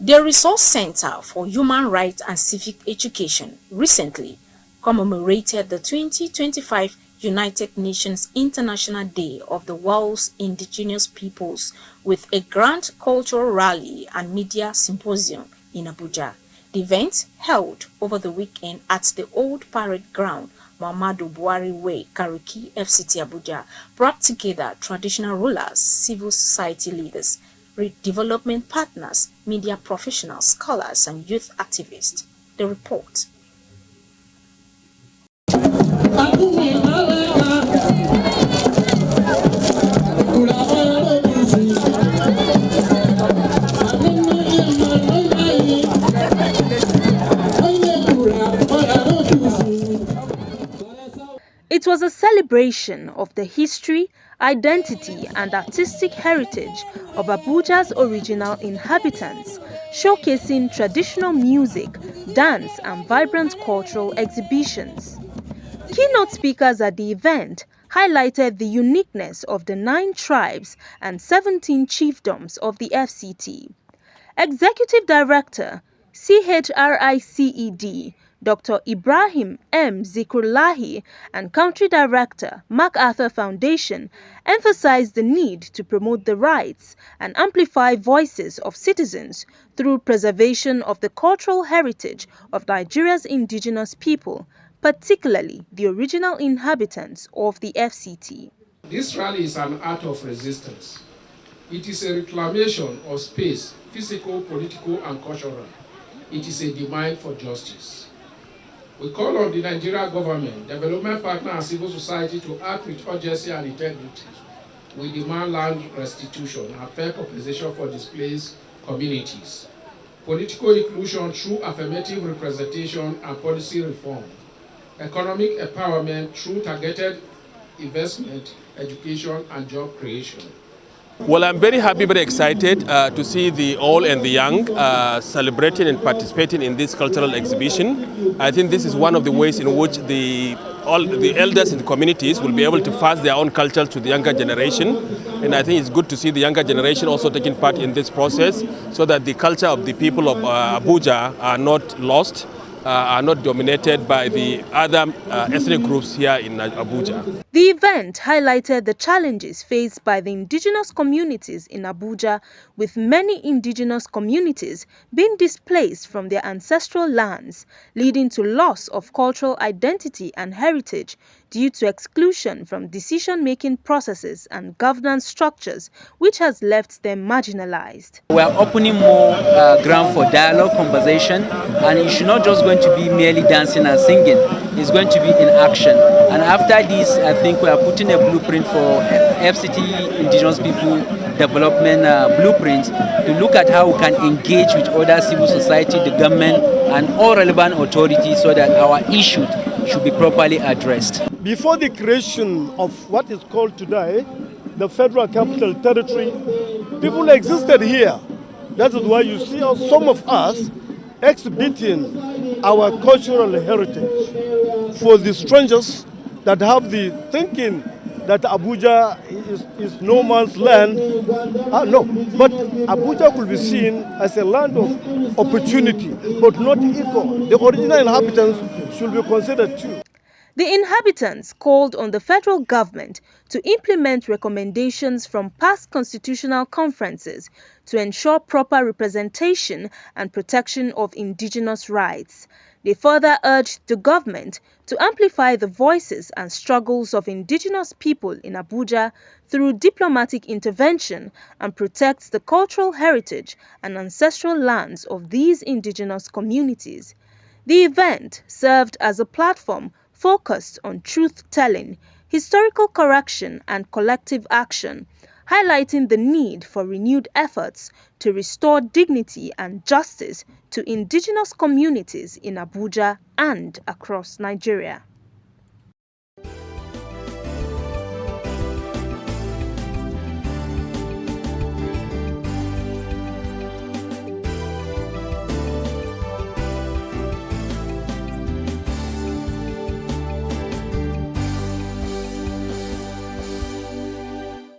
The Resource Center for Human Rights and Civic Education recently commemorated the 2025 United Nations International Day of the World's Indigenous Peoples with a grand cultural rally and media symposium in Abuja. The event, held over the weekend at the Old Parade Ground, Muhammadu Buhari Way, Kariki, FCT Abuja, brought together traditional rulers, civil society leaders, development partners, media professionals, scholars, and youth activists. The report. It was a celebration of the history, identity, and artistic heritage of Abuja's original inhabitants, showcasing traditional music, dance, and vibrant cultural exhibitions. Keynote speakers at the event highlighted the uniqueness of the 9 tribes and 17 chiefdoms of the FCT. Executive Director, CHRICED, Dr. Ibrahim M. Zikrullahi, and Country Director, MacArthur Foundation, emphasized the need to promote the rights and amplify voices of citizens through preservation of the cultural heritage of Nigeria's indigenous people, particularly the original inhabitants of the FCT. This rally is an act of resistance. It is a reclamation of space, physical, political, and cultural. It is a demand for justice. We call on the Nigerian government, development partner, and civil society to act with urgency and integrity. We demand land restitution and fair compensation for displaced communities, political inclusion through affirmative representation and policy reform, economic empowerment through targeted investment, education, and job creation. Well, I'm very happy, very excited to see the old and the young celebrating and participating in this cultural exhibition. I think this is one of the ways in which all the elders in the communities will be able to pass their own culture to the younger generation. And I think it's good to see the younger generation also taking part in this process so that the culture of the people of Abuja are not lost, are not dominated by the other ethnic groups here in Abuja. The event highlighted the challenges faced by the indigenous communities in Abuja, with many indigenous communities being displaced from their ancestral lands, leading to loss of cultural identity and heritage due to exclusion from decision-making processes and governance structures, which has left them marginalized. We are opening more ground for dialogue, conversation, and it's not just going to be merely dancing and singing. It's going to be in action. And after this, I think we are putting a blueprint for FCT Indigenous People Development Blueprint to look at how we can engage with other civil society, the government, and all relevant authorities so that our issues should be properly addressed. Before the creation of what is called today the Federal Capital Territory, people existed here. That is why you see some of us exhibiting our cultural heritage for the strangers that have the thinking that Abuja is no man's land. No, but Abuja could be seen as a land of opportunity, but not equal. The original inhabitants should be considered too. The inhabitants called on the federal government to implement recommendations from past constitutional conferences to ensure proper representation and protection of indigenous rights. They further urged the government to amplify the voices and struggles of indigenous people in Abuja through diplomatic intervention and protect the cultural heritage and ancestral lands of these indigenous communities. The event served as a platform focused on truth-telling, historical correction, and collective action, highlighting the need for renewed efforts to restore dignity and justice to indigenous communities in Abuja and across Nigeria.